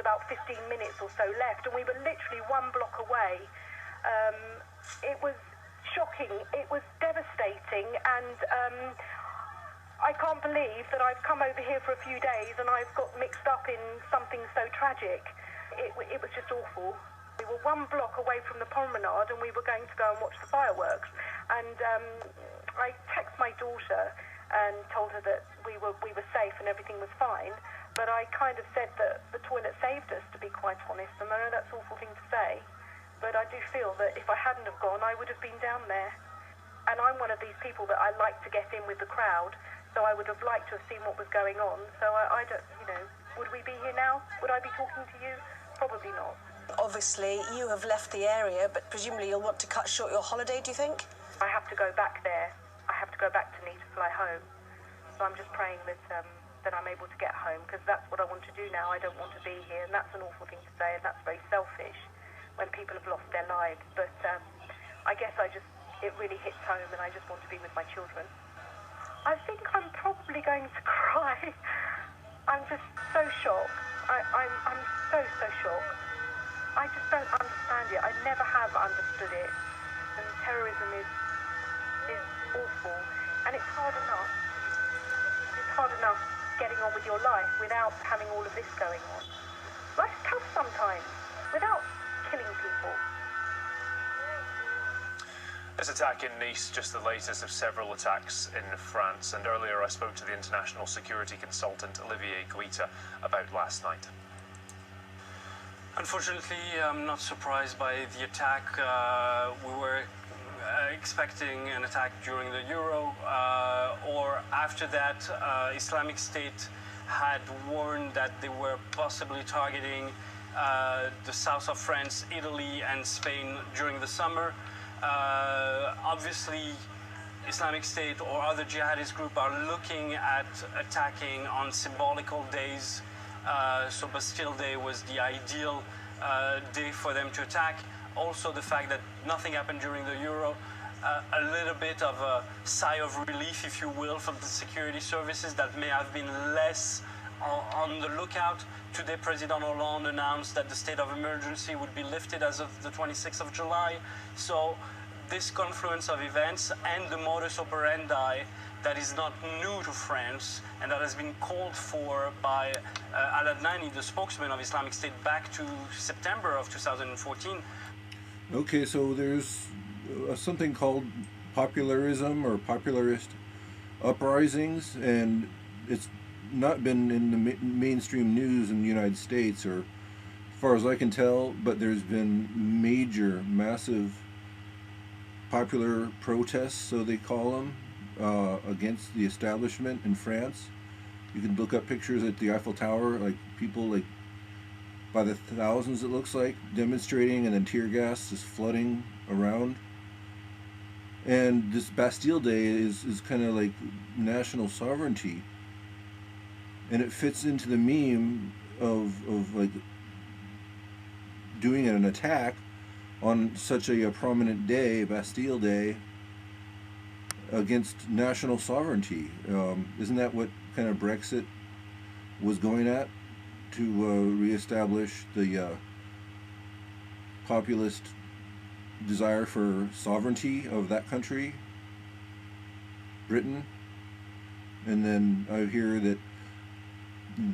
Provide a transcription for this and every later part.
about 15 minutes or so left, and we were literally 1 block away. It was shocking, it was devastating, and I can't believe that I've come over here for a few days and I've got mixed up in something so tragic. It was just awful. We were 1 block away from the promenade and we were going to go and watch the fireworks. And I texted my daughter and told her that we were safe and everything was fine. But I kind of said that the toilet saved us, to be quite honest. And I know that's an awful thing to say, but I do feel that if I hadn't have gone, I would have been down there. And I'm one of these people that I like to get in with the crowd. So I would have liked to have seen what was going on. So I don't, would we be here now? Would I be talking to you? Probably not. Obviously, you have left the area, but presumably you'll want to cut short your holiday, do you think? I have to go back there. I have to go back to need to fly home. So I'm just praying that I'm able to get home, because that's what I want to do now. I don't want to be here, and that's an awful thing to say, and that's very selfish when people have lost their lives. But I guess it really hits home, and I just want to be with my children. I think I'm probably going to cry. I'm just so shocked. I'm so shocked. I just don't understand it. I never have understood it. And terrorism is awful. And it's hard enough. It's hard enough getting on with your life without having all of this going on. Life's tough sometimes, without killing people. This attack in Nice, just the latest of several attacks in France, and earlier I spoke to the international security consultant Olivier Guita about last night. Unfortunately, I'm not surprised by the attack. We were expecting an attack during the Euro, or after that. Islamic State had warned that they were possibly targeting the south of France, Italy and Spain during the summer. Obviously, Islamic State or other jihadist groups are looking at attacking on symbolical days. So Bastille Day was the ideal day for them to attack. Also, the fact that nothing happened during the Euro, a little bit of a sigh of relief, if you will, from the security services that may have been less on the lookout. Today, President Hollande announced that the state of emergency would be lifted as of the 26th of July. So this confluence of events and the modus operandi that is not new to France and that has been called for by Al-Adnani, the spokesman of Islamic State, back to September of 2014. Okay, so there's something called popularism or popularist uprisings, and it's not been in the mainstream news in the United States, or as far as I can tell, but there's been major, massive popular protests, so they call them, against the establishment in France. You can look up pictures at the Eiffel Tower, like people like by the thousands, it looks like, demonstrating, and then tear gas is flooding around. And this Bastille Day is kind of like national sovereignty, and it fits into the meme of like doing an attack on such a prominent day, Bastille Day, against national sovereignty. Isn't that what kind of Brexit was going at, to reestablish the populist desire for sovereignty of that country, Britain? And then I hear that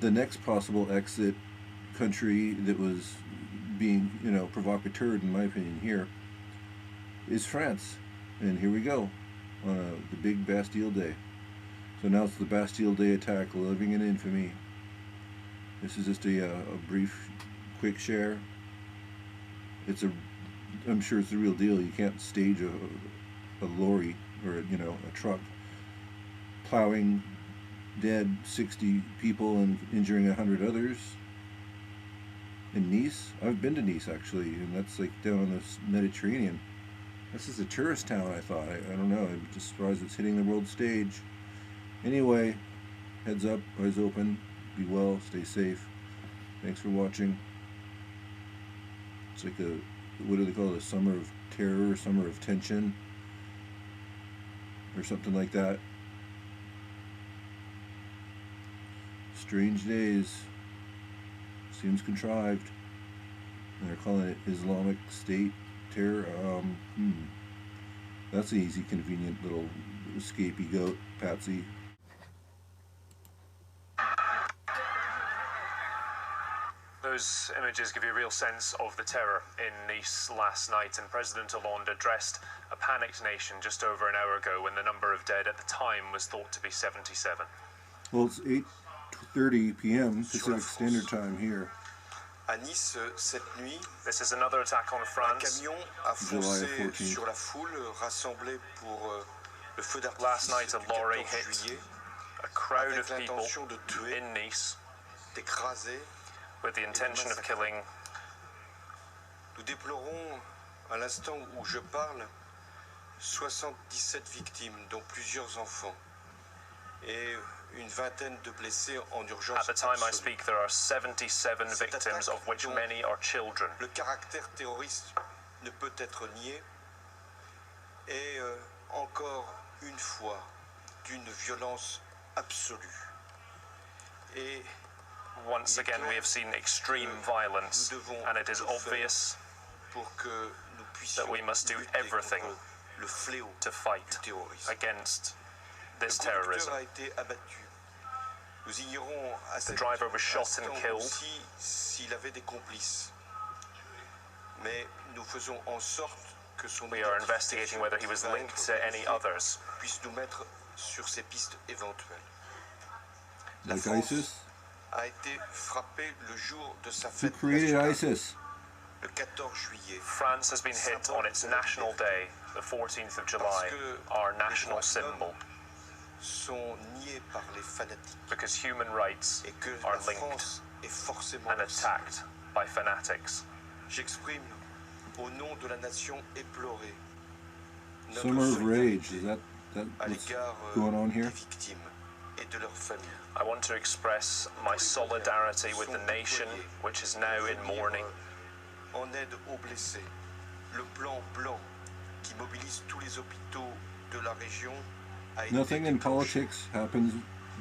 the next possible exit country that was being, provocateur, in my opinion, here is France. And here we go on the big Bastille Day. So now it's the Bastille Day attack, living in infamy. This is just a brief, quick share. I'm sure it's the real deal. You can't stage a lorry or a truck plowing dead 60 people and injuring 100 others in Nice. I've been to Nice, actually, and that's like down on the Mediterranean. This is a tourist town, I thought. I don't know. I'm just surprised it's hitting the world stage. Anyway, heads up, eyes open, be well, stay safe. Thanks for watching. It's like what do they call it? A summer of terror, summer of tension, or something like that. Strange days. Seems contrived. And they're calling it Islamic State terror. That's an easy, convenient little escapee goat, Patsy. Those images give you a real sense of the terror in Nice last night, and President Hollande addressed a panicked nation just over an hour ago when the number of dead at the time was thought to be 77. Well, it's 8:30 p.m. Pacific Standard Time here. À Nice, cette nuit, This is another attack on un France. camion a foncé sur la foule rassemblée pour le feu Last d'artifice night, du a lorry 14 hit juillet, a crowd avec of people l'intention de tuer, in Nice d'écraser. with the intention of killing. Nous déplorons, à l'instant où je parle, 77 victimes, dont plusieurs enfants, et une vingtaine de blessés en urgence At the time I absolue. speak, there are 77 victims, of which many are children. Le caractère terroriste ne peut être nié, et encore une fois, d'une violence absolue. Et Once again, we have seen extreme violence, and it is obvious pour que nous puissions that we must do lutter everything contre le fléau to fight du terrorisme. against Le this conducteur terrorism. a été abattu. Nous ignorons à cet driver was shot and instant killed. aussi s'il avait des complices. Mais nous faisons en sorte que son We are investigating whether he was linked to any others. puisse nous mettre sur ces pistes éventuelles. La Like France ISIS? a été frappée le jour de sa Who fête created nationale, ISIS? le 14 juillet. France has been hit on its national day, the 14th of July, our national symbol, Sont niés par les fanatiques because human rights et que are la linked France est forcément and le cible. attacked by fanatics. J'exprime au nom de la nation éplorée notre Summer of solidarité Rage. Is that à what's l'égard going on des here? victimes et de leurs familles. I want to express my solidarity with the nation, which is now in mourning. En aide aux blessés, le plan blanc qui mobilise tous les hôpitaux de la région a été Nothing in déclenché. politics happens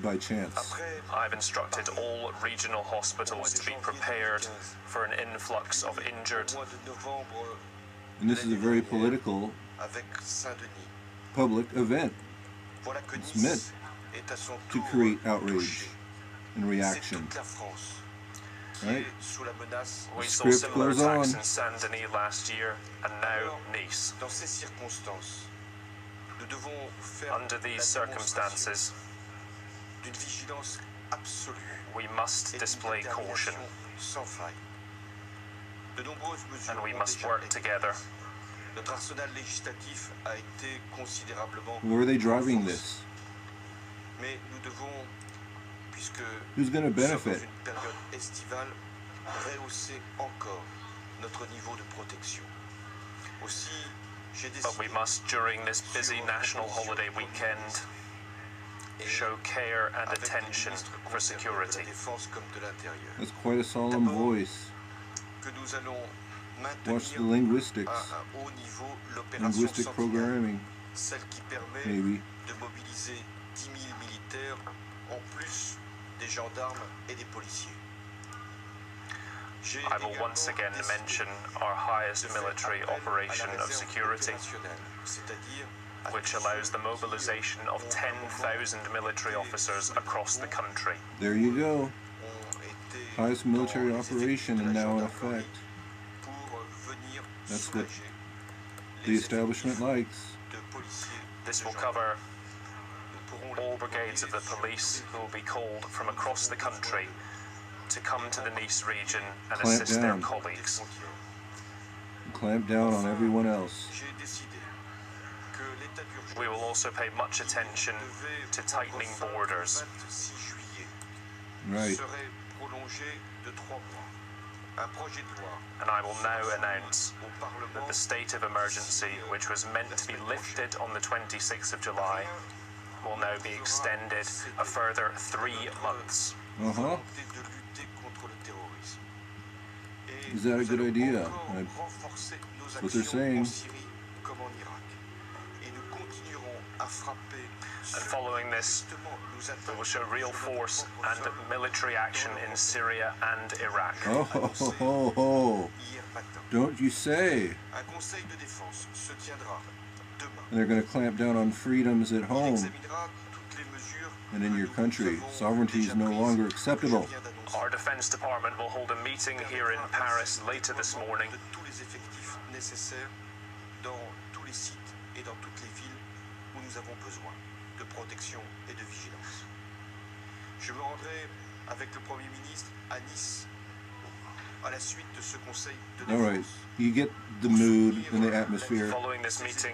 by chance. Après I've instructed all regional hospitals to be prepared for an influx of injured. au mois de novembre And this is a very political avec Saint-Denis. public event Voilà que It's Nice meant est à son to tour create outrage touchée. and C'est reaction. toute la France qui Right? est sous la menace. We saw Script similar goes attacks on. in Saint-Denis last year, and now Nice. Dans ces circonstances, nous devons faire Under la these démonstration circumstances, d'une vigilance absolue we must et d'une display caution, détermination sans faille. De nombreuses mesures and we ont must déjà work été together. prises. Notre arsenal législatif a été considérablement Where are they driving renforcé. this? Mais nous devons, puisque Who's going to nous sommes dans benefit? une période estivale, rehausser encore notre niveau de protection. Aussi, j'ai But we décidé must, during this busy national holiday weekend, show care and avec les attention ministres for concernés de security. la Défense comme de l'Intérieur, That's quite a solemn voice. que nous allons Watch the maintenir linguistics. à un haut niveau l'opération Linguistic Sentinelle, programming, celle qui permet maybe. de mobiliser 10 000 militaires en plus des gendarmes et des policiers. J'ai I will également once again décidé mention our highest de faire military appel à la operation of réserve security, opérationnelle, c'est-à-dire à which tous allows ceux the mobilization of qui, à un moment, 10,000 military officers across the country. There you go. ont été Highest dans military les operation effectifs de and la now in gendarmerie effect. pour venir That's what soulager The les establishment effectifs likes. de policiers et This de will gendarmes. cover Nous pourrons les all brigades of the déployer police sur who will be called from across the country to come to the Nice region and Clamp assist their down. des colleagues. frontières. Clamp down on everyone else. J'ai décidé que l'état d'urgence We will also pay much attention devait to prendre tightening fin le borders. 26 juillet Right. serait prolongé de 3 mois. Un projet de loi And I will now announce au Parlement that the state of emergency, which was meant to be lifted on the 26th of July, will now be extended a further 3 months. Uh-huh. volonté de lutter contre le terrorisme. Et Is that a nous good allons idea? encore renforcer nos what they're actions saying. en Syrie comme en Irak. Et nous continuerons à And following this, we will show real force and military action in Syria and Iraq. Oh, ho, ho, ho, ho. Don't you say? And they're going to clamp down on freedoms at home and in your country. Sovereignty is no longer acceptable. Our Defense Department will hold a meeting here in Paris later this morning. Je me rendrai avec le Premier ministre à Nice à la suite de ce conseil de défense. All right, you get the mood and the atmosphere. Following this meeting,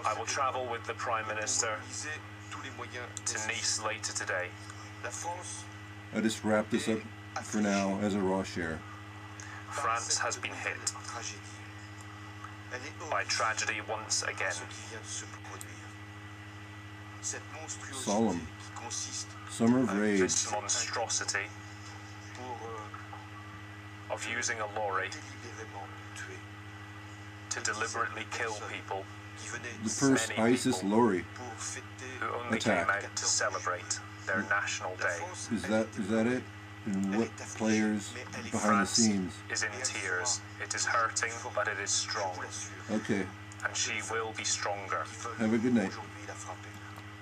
I will travel with the Prime Minister to Nice later today. I just wrap this up for now as a raw share. France has been hit by tragedy once again. Solemn. Summer of rage. This monstrosity of using a lorry to deliberately kill people. The first ISIS lorry Who only attack. came out to celebrate their national day. Is that it? And what players behind the France scenes? is in tears. It is hurting, but it is strong. Okay. And she will be stronger. Have a good night.